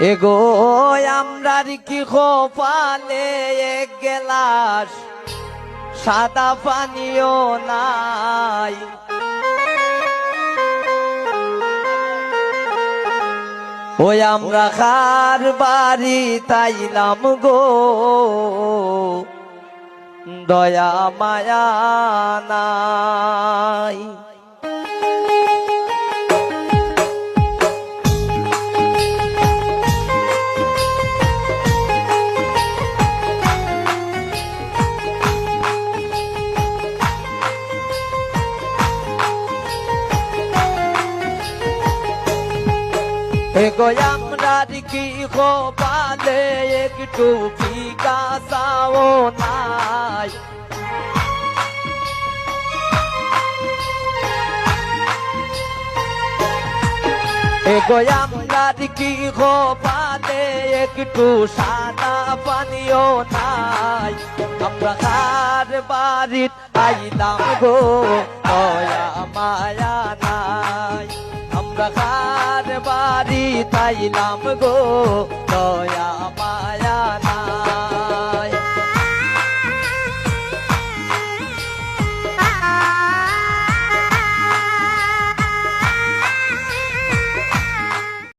এগো আমরার কি খোপালে এক গেলাস সাদা পানিও নাই। ওই আমরা খার বাড়ি তাইলাম গো, দয়া মায়া নাই। এগো আমরার কি খোপালে একটু বিকাশাও নাই। এগো আমরার কি খোপালে একটু সাদা পানিও নাই। আমরা কার বাড়িত আইলাম গো, দয়া মায়া নাই। আমরা কার বাড়ি তাইলাম গো, দয়া মায়া নাই।